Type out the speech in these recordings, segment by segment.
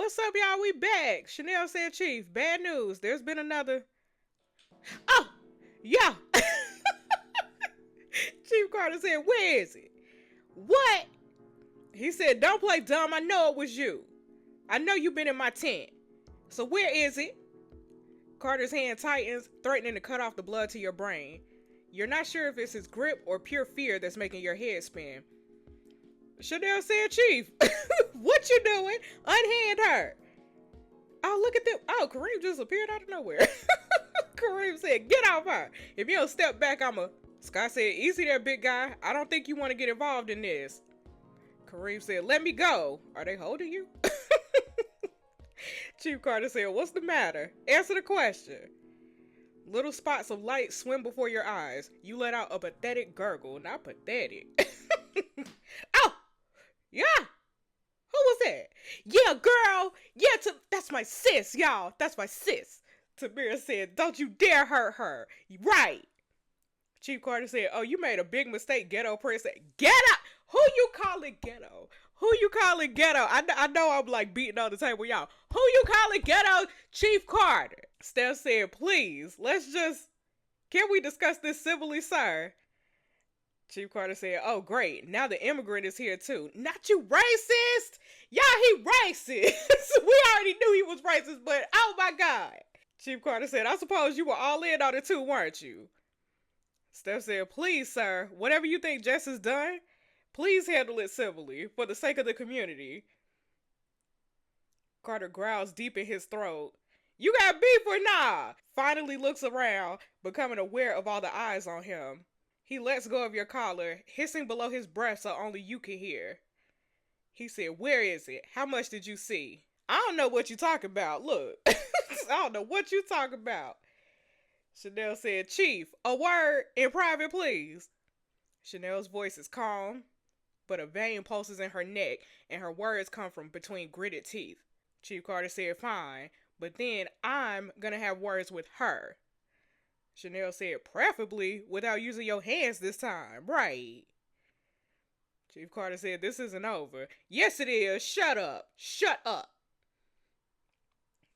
What's up, y'all? We back. Chanel said, Chief, bad news. There's been another. Oh, yeah. Chief Carter said, where is it? What? He said, don't play dumb. I know it was you. I know you've been in my tent. So where is it? Carter's hand tightens, threatening to cut off the blood to your brain. You're not sure if it's his grip or pure fear that's making your head spin. Chanel said, Chief, what you doing? Unhand her. Oh, look at them. Oh, Kareem just appeared out of nowhere. Kareem said, get off her. If you don't step back, Scott said, easy there, big guy. I don't think you want to get involved in this. Kareem said, let me go. Are they holding you? Chief Carter said, what's the matter? Answer the question. Little spots of light swim before your eyes. You let out a pathetic gurgle. Not pathetic. Oh! Yeah! Who was that? Yeah, girl! Yeah, that's my sis, y'all. That's my sis. Tamira said, don't you dare hurt her. Right. Chief Carter said, oh, you made a big mistake, Ghetto Prince. Ghetto? Who you calling ghetto? Who you calling ghetto? I know I'm like beating on the table, y'all. Who you calling ghetto? Chief Carter. Steph said, please, can we discuss this civilly, sir? Chief Carter said, oh, great. Now the immigrant is here, too. Not you racist. Yeah, he racist. We already knew he was racist, but oh, my God. Chief Carter said, I suppose you were all in on it, too, weren't you? Steph said, please, sir, whatever you think Jess has done, please handle it civilly for the sake of the community. Carter growls deep in his throat. You got beef or nah? Finally looks around, becoming aware of all the eyes on him. He lets go of your collar, hissing below his breath so only you can hear. He said, where is it? How much did you see? I don't know what you talking about. Look. I don't know what you talking about. Chanel said, Chief, a word in private, please. Chanel's voice is calm, but a vein pulses in her neck, and her words come from between gritted teeth. Chief Carter said, fine, but then I'm gonna have words with her. Chanel said, preferably without using your hands this time, right? Chief Carter said, this isn't over. Yes, it is. Shut up. Shut up.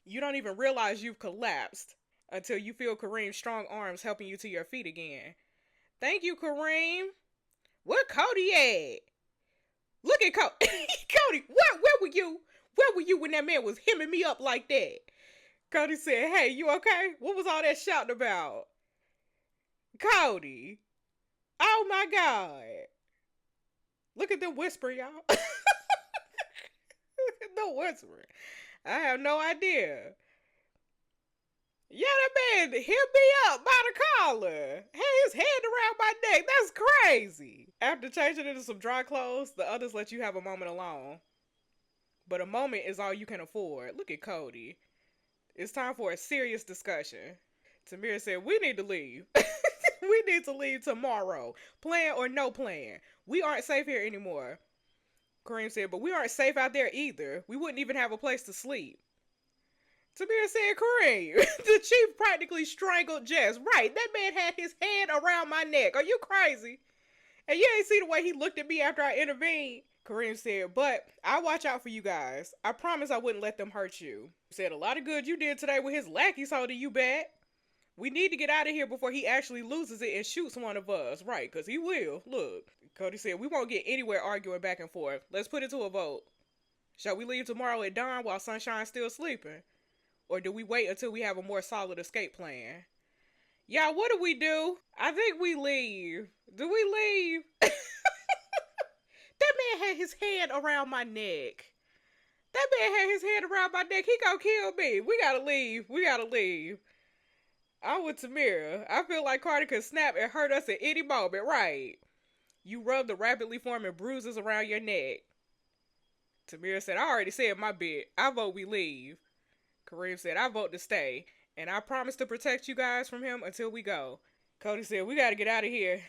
You don't even realize you've collapsed until you feel Kareem's strong arms helping you to your feet again. Thank you, Kareem. Where Cody at? Look at Cody. Cody, where were you? Where were you when that man was hemming me up like that? Cody said, hey, you okay? What was all that shouting about? Cody. Oh my God. Look at them whispering, y'all. No whispering. I have no idea. Yeah, that man hit me up by the collar. Had his hand around my neck. That's crazy. After changing into some dry clothes, the others let you have a moment alone. But a moment is all you can afford. Look at Cody. It's time for a serious discussion. Tamira said, we need to leave. We need to leave tomorrow. Plan or no plan. We aren't safe here anymore. Kareem said, but we aren't safe out there either. We wouldn't even have a place to sleep. Tamir said, Kareem, the chief practically strangled Jess. Right, that man had his hand around my neck. Are you crazy? And you ain't see the way he looked at me after I intervened? Kareem said, but I'll watch out for you guys. I promise I wouldn't let them hurt you. He said, a lot of good you did today with his lackeys holding you back. We need to get out of here before he actually loses it and shoots one of us. Right, because he will. Look, Cody said, we won't get anywhere arguing back and forth. Let's put it to a vote. Shall we leave tomorrow at dawn while Sunshine's still sleeping? Or do we wait until we have a more solid escape plan? Yeah, what do we do? I think we leave. Do we leave? That man had his hand around my neck. That man had his hand around my neck. He gonna kill me. We gotta leave. We gotta leave. I'm with Tamira. I feel like Carter could snap and hurt us at any moment, right? You rub the rapidly forming bruises around your neck. Tamira said, I already said my bit. I vote we leave. Kareem said, I vote to stay. And I promise to protect you guys from him until we go. Cody said, we gotta get out of here.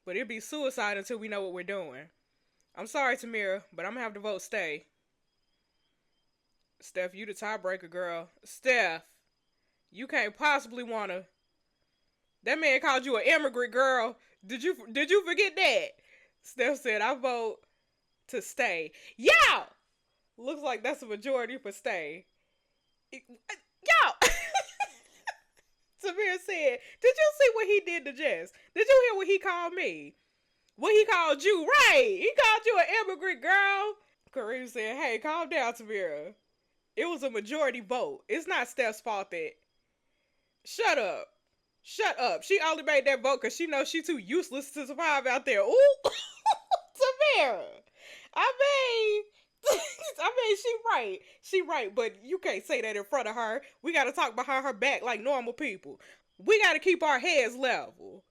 But it'd be suicide until we know what we're doing. I'm sorry, Tamira, but I'm gonna have to vote stay. Steph, you the tiebreaker, girl. Steph, you can't possibly wanna. That man called you an immigrant, girl. Did you forget that? Steph said, I vote to stay. Yeah! Looks like that's a majority for stay. Yo! Samir said, did you see what he did to Jess? Did you hear what he called me? What he called you? Right. He called you an immigrant girl. Kareem said, hey, calm down, Tamira. It was a majority vote. It's not Steph's fault that... Shut up. Shut up. She only made that vote because she knows she's too useless to survive out there. Ooh. Tamira. I mean... she right. She right, but you can't say that in front of her. We gotta talk behind her back like normal people. We gotta keep our heads level.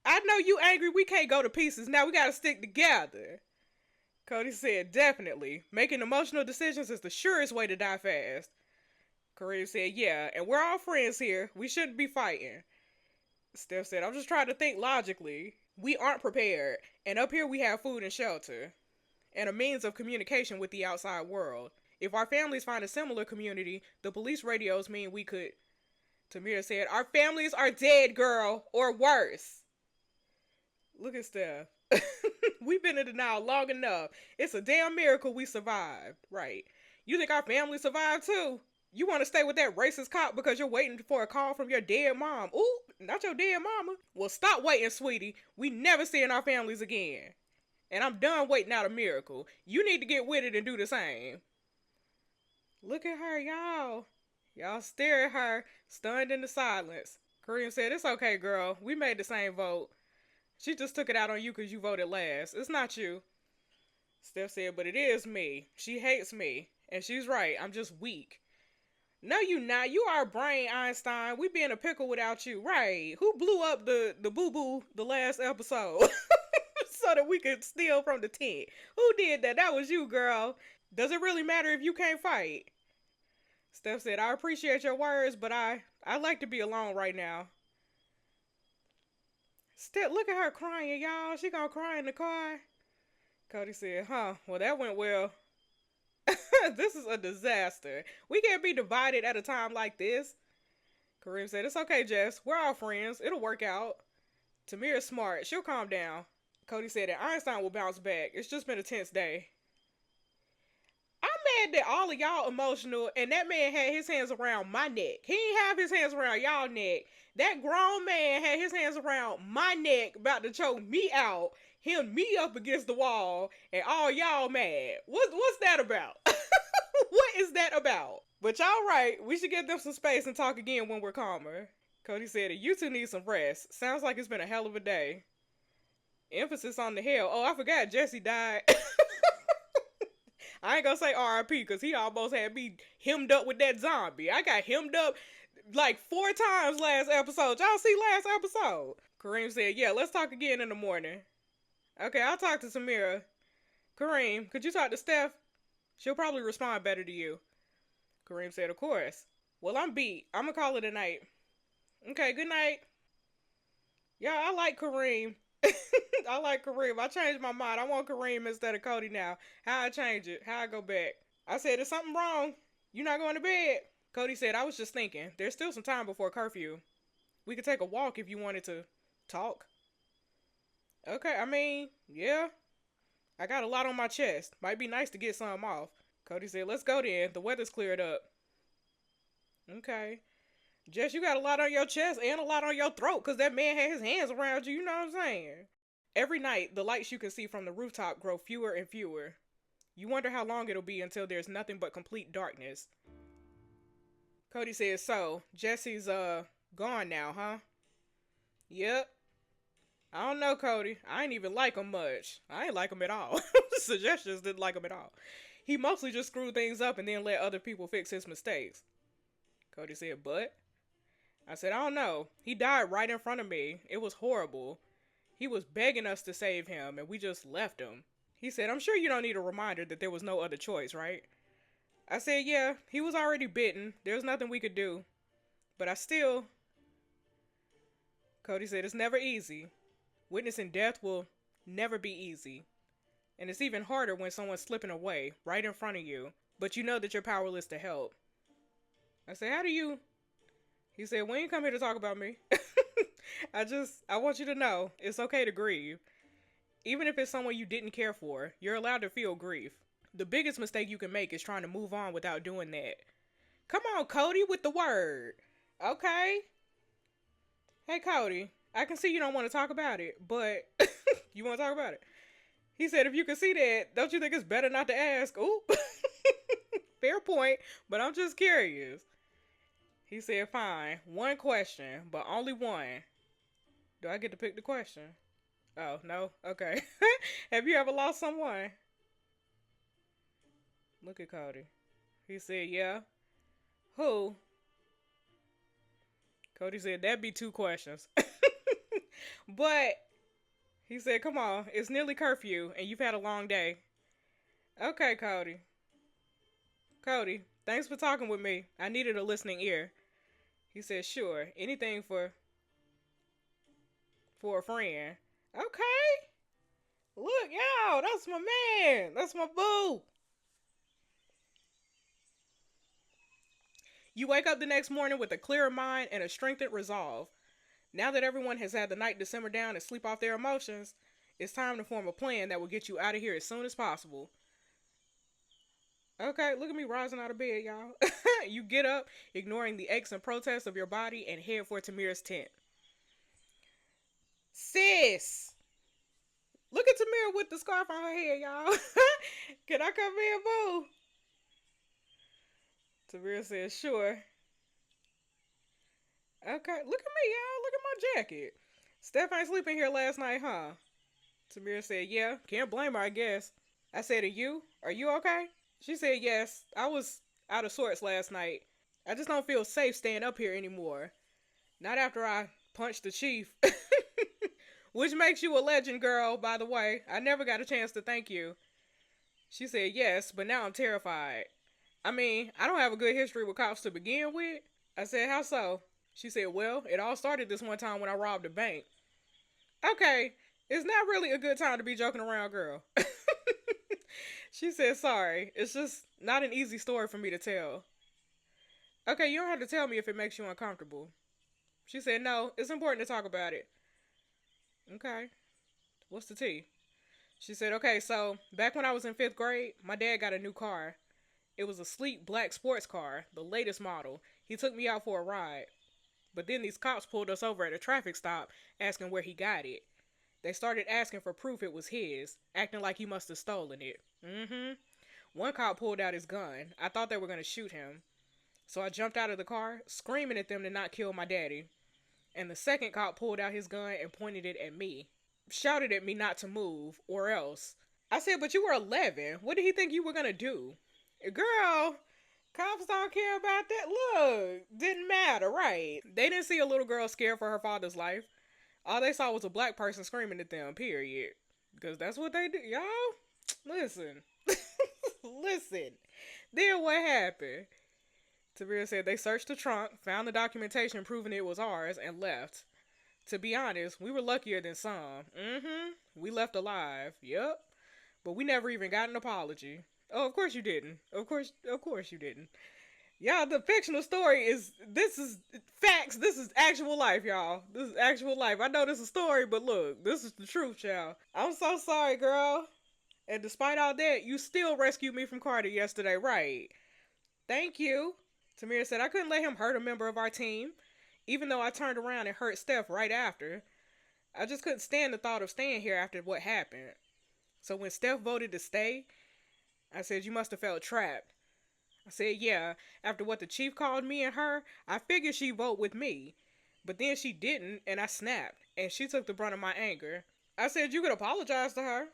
I know you angry. We can't go to pieces. Now we gotta stick together. Cody said, definitely. Making emotional decisions is the surest way to die fast. Kareem said, yeah, and we're all friends here. We shouldn't be fighting. Steph said, I'm just trying to think logically. We aren't prepared, and up here we have food and shelter, and a means of communication with the outside world. If our families find a similar community, the police radios mean we could... Tamira said, our families are dead, girl, or worse. Look at Steph. We've been in denial long enough. It's a damn miracle we survived. Right. You think our family survived too? You want to stay with that racist cop because you're waiting for a call from your dead mom. Ooh, not your dead mama. Well, stop waiting, sweetie. We never seeing our families again. And I'm done waiting out a miracle. You need to get with it and do the same. Look at her, y'all. Y'all stare at her, stunned into silence. Kareem said, it's okay, girl. We made the same vote. She just took it out on you because you voted last. It's not you. Steph said, but it is me. She hates me. And she's right. I'm just weak. No, you not. You are a brain, Einstein. We be in a pickle without you. Right. Who blew up the boo-boo the last episode? So that we could steal from the tent. Who did that? That was you, girl. Does it really matter if you can't fight? Steph said, I appreciate your words, but I like to be alone right now. Steph, look at her crying, y'all. She gonna cry in the car. Cody said, huh, well, that went well. This is a disaster. We can't be divided at a time like this. Kareem said, it's okay, Jess. We're all friends. It'll work out. Tamira's smart. She'll calm down. Cody said that Einstein will bounce back. It's just been a tense day. I'm mad that all of y'all emotional and that man had his hands around my neck. He didn't have his hands around y'all neck. That grown man had his hands around my neck about to choke me out, him me up against the wall, and all y'all mad. What's that about? What is that about? But y'all right, we should give them some space and talk again when we're calmer. Cody said, you two need some rest. Sounds like it's been a hell of a day. Emphasis on the hell. Oh, I forgot Jesse died. I ain't gonna say R.I.P. because he almost had me hemmed up with that zombie. I got hemmed up like 4 times last episode. Y'all see last episode? Kareem said, yeah, let's talk again in the morning. Okay, I'll talk to Samira. Kareem, could you talk to Steph? She'll probably respond better to you. Kareem said, of course. Well, I'm beat. I'm gonna call it a night. Okay, good night. Yeah, I like Kareem. I like Kareem. I changed my mind. I want Kareem instead of Cody now. How I change it? How I go back? I said, is something wrong? You not going to bed? Cody said, I was just thinking. There's still some time before curfew. We could take a walk if you wanted to talk. Okay, I mean, yeah. I got a lot on my chest. Might be nice to get some off. Cody said, let's go then. The weather's cleared up. Okay. Jess, you got a lot on your chest and a lot on your throat because that man had his hands around you. You know what I'm saying? Every night, the lights you can see from the rooftop grow fewer and fewer. You wonder how long it'll be until there's nothing but complete darkness. Cody says, so, Jesse's, gone now, huh? Yep. I don't know, Cody. I ain't even like him much. I ain't like him at all. Suggestions didn't like him at all. He mostly just screwed things up and then let other people fix his mistakes. Cody said, but? I said, I don't know. He died right in front of me. It was horrible. He was begging us to save him, and we just left him. He said, I'm sure you don't need a reminder that there was no other choice, right? I said, yeah, he was already bitten. There's nothing we could do. But I still... Cody said, it's never easy. Witnessing death will never be easy. And it's even harder when someone's slipping away right in front of you, but you know that you're powerless to help. I said, how do you... He said, we ain't come here to talk about me. I want you to know, it's okay to grieve. Even if it's someone you didn't care for, you're allowed to feel grief. The biggest mistake you can make is trying to move on without doing that. Come on, Cody, with the word. Okay. Hey, Cody, I can see you don't want to talk about it, but you want to talk about it. He said, if you can see that, don't you think it's better not to ask? Ooh. Fair point, but I'm just curious. He said, fine, one question, but only one. Do I get to pick the question? Oh, no? Okay. Have you ever lost someone? Look at Cody. He said, yeah. Who? Cody said, that'd be two questions. But he said, come on, it's nearly curfew and you've had a long day. Okay, Cody. Cody, thanks for talking with me. I needed a listening ear. He said, sure, anything for a friend. Okay. Look, y'all, that's my man. That's my boo. You wake up the next morning with a clearer mind and a strengthened resolve. Now that everyone has had the night to simmer down and sleep off their emotions, it's time to form a plan that will get you out of here as soon as possible. Okay, look at me rising out of bed, y'all. You get up, ignoring the aches and protests of your body, and head for Tamira's tent. Sis! Look at Tamira with the scarf on her head, y'all. Can I come in, boo? Tamira says, sure. Okay, look at me, y'all. Look at my jacket. Steph ain't sleeping here last night, huh? Tamira said, yeah. Can't blame her, I guess. I said, are you okay? She said, yes. I was out of sorts last night. I just don't feel safe staying up here anymore. Not after I punched the chief. Which makes you a legend, girl, by the way. I never got a chance to thank you. She said, yes, but now I'm terrified. I mean, I don't have a good history with cops to begin with. I said, how so? She said, well, it all started this one time when I robbed a bank. Okay, it's not really a good time to be joking around, girl. She said, sorry, it's just not an easy story for me to tell. Okay, you don't have to tell me if it makes you uncomfortable. She said, no, it's important to talk about it. Okay, what's the tea? She said, okay, so back when I was in 5th grade, my dad got a new car. It was a sleek black sports car, the latest model. He took me out for a ride. But then these cops pulled us over at a traffic stop, asking where he got it. They started asking for proof it was his, acting like he must have stolen it. One cop pulled out his gun. I thought they were going to shoot him. So I jumped out of the car, screaming at them to not kill my daddy. And the second cop pulled out his gun and pointed it at me. Shouted at me not to move, or else. I said, but you were 11. What did he think you were going to do? Girl, cops don't care about that. Look, didn't matter, right? They didn't see a little girl scared for her father's life. All they saw was a black person screaming at them, period. Because that's what they do. Y'all, listen. Listen. Then what happened? Tamira said they searched the trunk, found the documentation proving it was ours, and left. To be honest, we were luckier than some. We left alive. Yep. But we never even got an apology. Oh, of course you didn't. Of course you didn't. Y'all, the fictional story this is facts. This is actual life, y'all. This is actual life. I know this is a story, but look, this is the truth, y'all. I'm so sorry, girl. And despite all that, you still rescued me from Carter yesterday, right? Thank you. Tamira said, I couldn't let him hurt a member of our team, even though I turned around and hurt Steph right after. I just couldn't stand the thought of staying here after what happened. So when Steph voted to stay, I said, you must have felt trapped. I said, yeah, after what the chief called me and her, I figured she'd vote with me. But then she didn't, and I snapped, and she took the brunt of my anger. I said, you could apologize to her.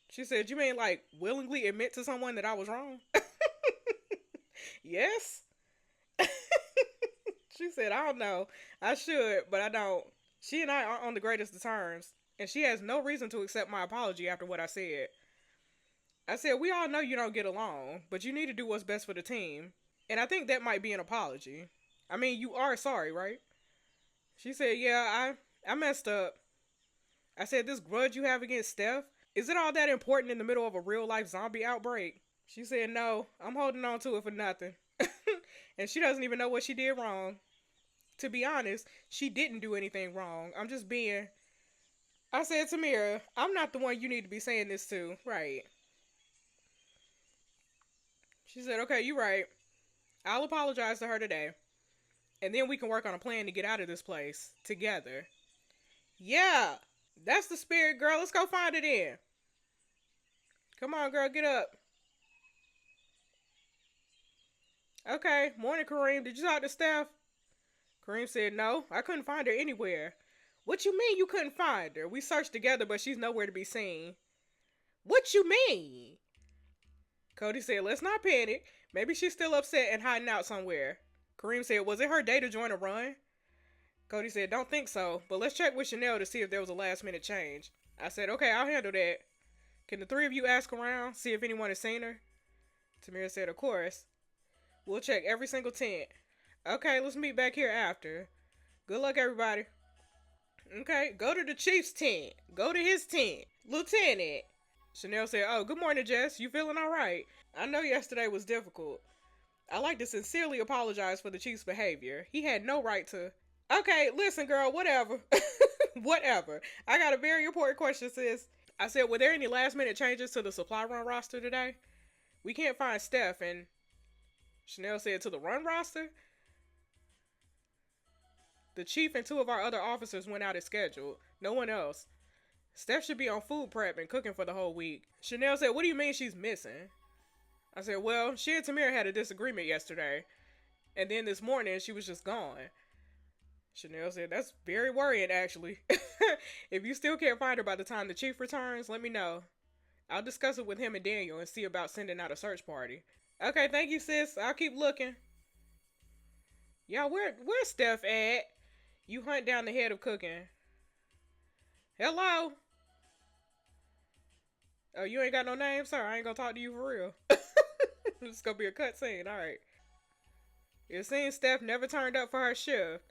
She said, you mean like willingly admit to someone that I was wrong? Yes. She said, I don't know. I should, but I don't. She and I aren't on the greatest of terms, and she has no reason to accept my apology after what I said. I said, we all know you don't get along, but you need to do what's best for the team. And I think that might be an apology. I mean, you are sorry, right? She said, yeah, I messed up. I said, this grudge you have against Steph, is it all that important in the middle of a real-life zombie outbreak? She said, no, I'm holding on to it for nothing. And she doesn't even know what she did wrong. To be honest, she didn't do anything wrong. I'm just being... I said, Tamira, I'm not the one you need to be saying this to, right? She said, okay, you're right. I'll apologize to her today. And then we can work on a plan to get out of this place together. Yeah, that's the spirit, girl. Let's go find it in. Come on, girl, get up. Okay, morning, Kareem. Did you talk to Steph? Kareem said, no, I couldn't find her anywhere. What you mean you couldn't find her? We searched together, but she's nowhere to be seen. What you mean? Cody said, let's not panic. Maybe she's still upset and hiding out somewhere. Kareem said, was it her day to join a run? Cody said, don't think so, but let's check with Chanel to see if there was a last minute change. I said, okay, I'll handle that. Can the three of you ask around, see if anyone has seen her? Tamira said, of course. We'll check every single tent. Okay, let's meet back here after. Good luck, everybody. Okay, go to the chief's tent. Go to his tent. Lieutenant. Chanel said, oh, good morning, Jess. You feeling all right? I know yesterday was difficult. I'd like to sincerely apologize for the chief's behavior. He had no right to... Okay, listen, girl, whatever. Whatever. I got a very important question, sis. I said, were there any last-minute changes to the supply run roster today? We can't find Steph, and Chanel said, to the run roster? The chief and two of our other officers went out as scheduled. No one else. Steph should be on food prep and cooking for the whole week. Chanel said, what do you mean she's missing? I said, well, she and Tamir had a disagreement yesterday. And then this morning, she was just gone. Chanel said, that's very worrying, actually. If you still can't find her by the time the chief returns, let me know. I'll discuss it with him and Daniel and see about sending out a search party. Okay, thank you, sis. I'll keep looking. Y'all, where's Steph at? You hunt down the head of cooking. Hello? Oh, you ain't got no name, sir? I ain't gonna talk to you for real. It's gonna be a cut scene, alright. It seems Steph never turned up for her shift.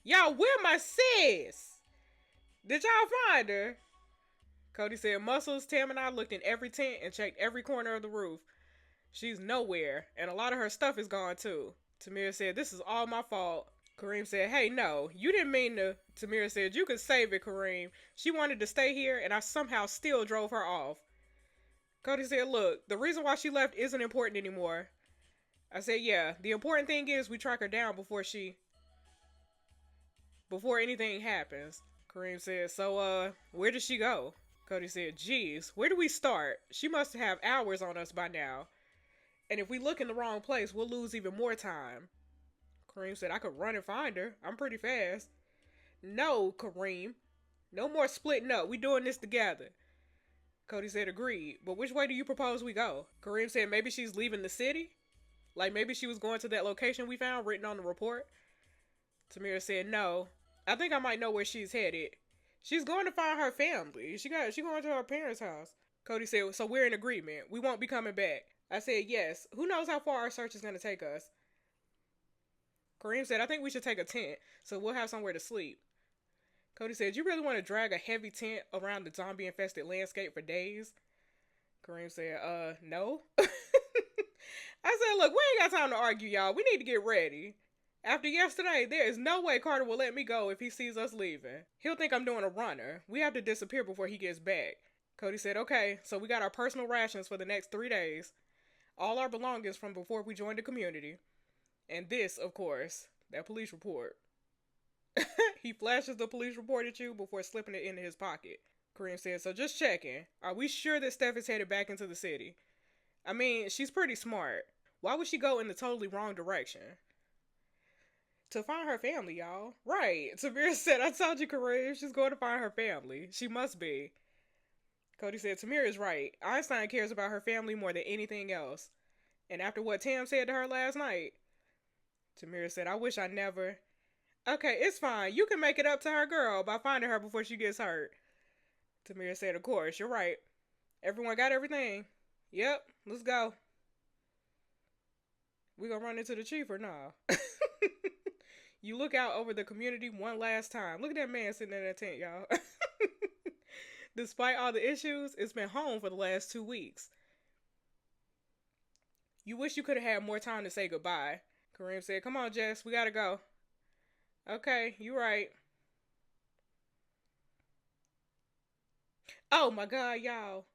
Y'all, where my sis? Did y'all find her? Cody said, Muscles, Tam and I looked in every tent and checked every corner of the roof. She's nowhere, and a lot of her stuff is gone too. Tamir said, this is all my fault. Kareem said, hey, no, you didn't mean to. Tamir said, you could save it, Kareem. She wanted to stay here, and I somehow still drove her off. Cody said, look, the reason why she left isn't important anymore. I said, yeah, the important thing is we track her down before anything happens. Kareem said, so, where did she go? Cody said, geez, where do we start? She must have hours on us by now. And if we look in the wrong place, we'll lose even more time. Kareem said, I could run and find her. I'm pretty fast. No, Kareem. No more splitting up. We doing this together. Cody said, agreed. But which way do you propose we go? Kareem said, maybe she's leaving the city? Like maybe she was going to that location we found written on the report? Tamira said, no. I think I might know where she's headed. She's going to find her family. She going to her parents' house. Cody said, so we're in agreement. We won't be coming back. I said, yes. Who knows how far our search is going to take us? Kareem said, I think we should take a tent, so we'll have somewhere to sleep. Cody said, you really want to drag a heavy tent around the zombie-infested landscape for days? Kareem said, no. I said, look, we ain't got time to argue, y'all. We need to get ready. After yesterday, there is no way Carter will let me go if he sees us leaving. He'll think I'm doing a runner. We have to disappear before he gets back. Cody said, okay, so we got our personal rations for the next 3 days. All our belongings from before we joined the community. And this, of course, that police report. He flashes the police report at you before slipping it into his pocket. Kareem said, so just checking. Are we sure that Steph is headed back into the city? I mean, she's pretty smart. Why would she go in the totally wrong direction? To find her family, y'all. Right. Tamir said, I told you, Kareem, she's going to find her family. She must be. Cody said, Tamir is right. Einstein cares about her family more than anything else. And after what Tam said to her last night, Tamir said, I wish I never... Okay, it's fine. You can make it up to her girl by finding her before she gets hurt. Tamir said, of course, you're right. Everyone got everything? Yep, let's go. We gonna run into the chief or nah? You look out over the community one last time. Look at that man sitting in that tent, y'all. Despite all the issues, it's been home for the last 2 weeks. You wish you could have had more time to say goodbye. Kareem said, come on, Jess, we gotta go. Okay, you right. Oh my God, y'all.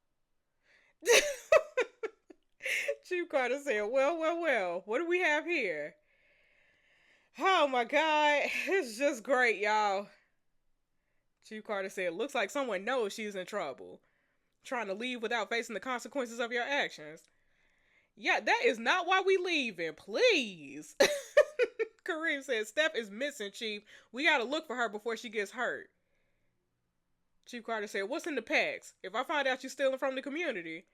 Chief Carter said, well, what do we have here? Oh my God, it's just great, y'all. Chief Carter said, looks like someone knows she's in trouble. Trying to leave without facing the consequences of your actions. Yeah, that is not why we leaving, please. Kareem said, Steph is missing, Chief. We gotta look for her before she gets hurt. Chief Carter said, what's in the packs? If I find out you're stealing from the community.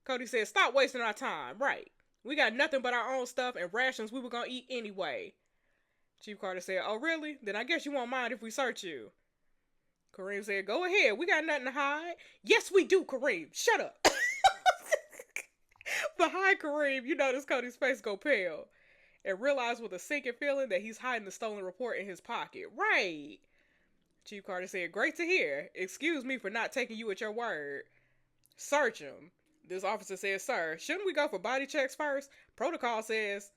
Cody said, stop wasting our time. Right. We got nothing but our own stuff and rations we were gonna eat anyway. Chief Carter said, oh really? Then I guess you won't mind if we search you. Kareem said, go ahead. We got nothing to hide. Yes, we do, Kareem. Shut up. Behind Kareem, you notice Cody's face go pale and realize with a sinking feeling that he's hiding the stolen report in his pocket. Right. Chief Carter said, great to hear. Excuse me for not taking you at your word. Search him. This officer said, sir, shouldn't we go for body checks first? Protocol says.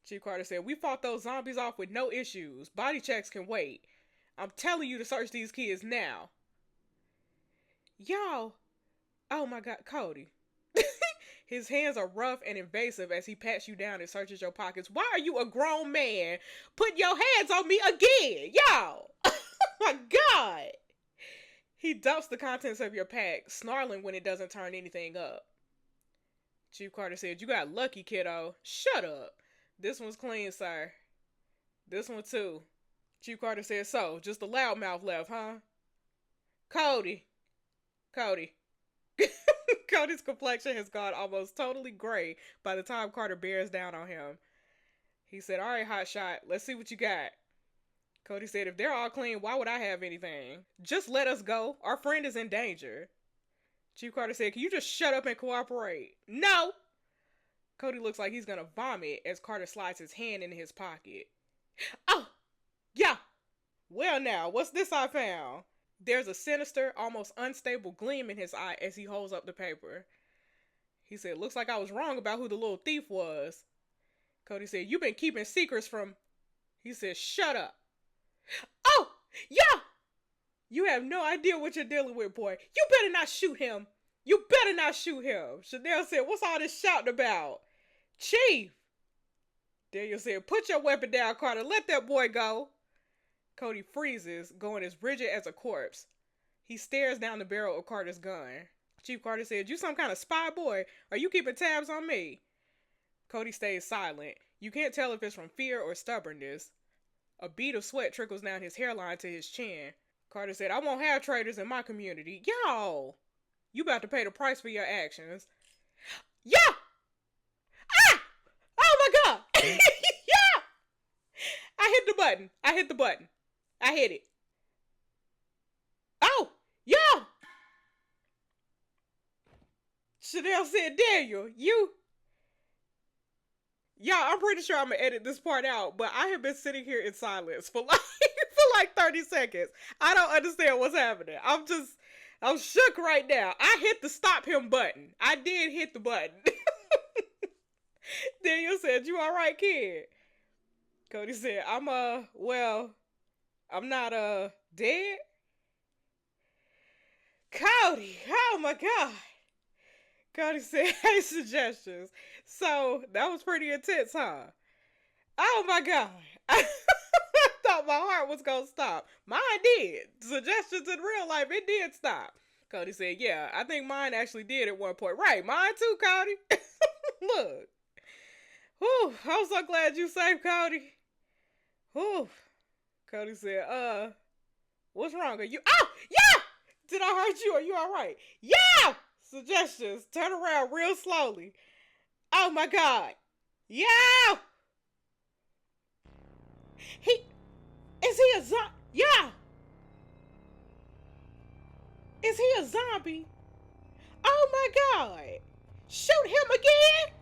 Chief Carter said, we fought those zombies off with no issues. Body checks can wait. I'm telling you to search these kids now. Yo. Oh my God, Cody. His hands are rough and invasive as he pats you down and searches your pockets. Why are you a grown man? Put your hands on me again, yo! Oh my God! He dumps the contents of your pack, snarling when it doesn't turn anything up. Chief Carter said, you got lucky, kiddo. Shut up. This one's clean, sir. This one too. Chief Carter said, so, just the loudmouth left, huh? Cody. Cody's complexion has gone almost totally gray by the time Carter bears down on him. He said, all right, hotshot, let's see what you got. Cody said, if they're all clean, why would I have anything? Just let us go. Our friend is in danger. Chief Carter said, can you just shut up and cooperate? No! Cody looks like he's gonna vomit as Carter slides his hand into his pocket. Oh! Yeah! Well now, what's this I found? There's a sinister, almost unstable gleam in his eye as he holds up the paper. He said, looks like I was wrong about who the little thief was. Cody said, you've been keeping secrets from... He said, shut up. Oh! Yeah! You have no idea what you're dealing with, boy. You better not shoot him. You better not shoot him. Chanel said, what's all this shouting about? Chief! Daniel said, put your weapon down, Carter. Let that boy go. Cody freezes, going as rigid as a corpse. He stares down the barrel of Carter's gun. Chief Carter said, you some kind of spy, boy? Are you keeping tabs on me? Cody stays silent. You can't tell if it's from fear or stubbornness. A bead of sweat trickles down his hairline to his chin. Carter said, I won't have traitors in my community. Yo! You about to pay the price for your actions. Yeah! Ah! Oh my God! Yeah! I hit the button. I hit it. Oh! Yeah! Chanel said, Daniel, you... Yeah, I'm pretty sure I'm gonna edit this part out, but I have been sitting here in silence for like 30 seconds. I don't understand what's happening. I'm shook right now. I hit the stop him button. I did hit the button. Daniel said, you all right, kid? Cody said, I'm not, dead? Cody, oh my God. Cody said, hey, suggestions. So, that was pretty intense, huh? Oh my God. I thought my heart was gonna stop. Mine did. Suggestions in real life, it did stop. Cody said, yeah, I think mine actually did at one point. Right, mine too, Cody. Look. Whew, I'm so glad you saved Cody. Whew. Cody said, what's wrong? Are you... Oh, yeah! Did I hurt you? Are you all right? Yeah! Suggestions. Turn around real slowly. Oh my God. Yeah! Is he a zombie? Yeah! Is he a zombie? Oh my God. Shoot him again?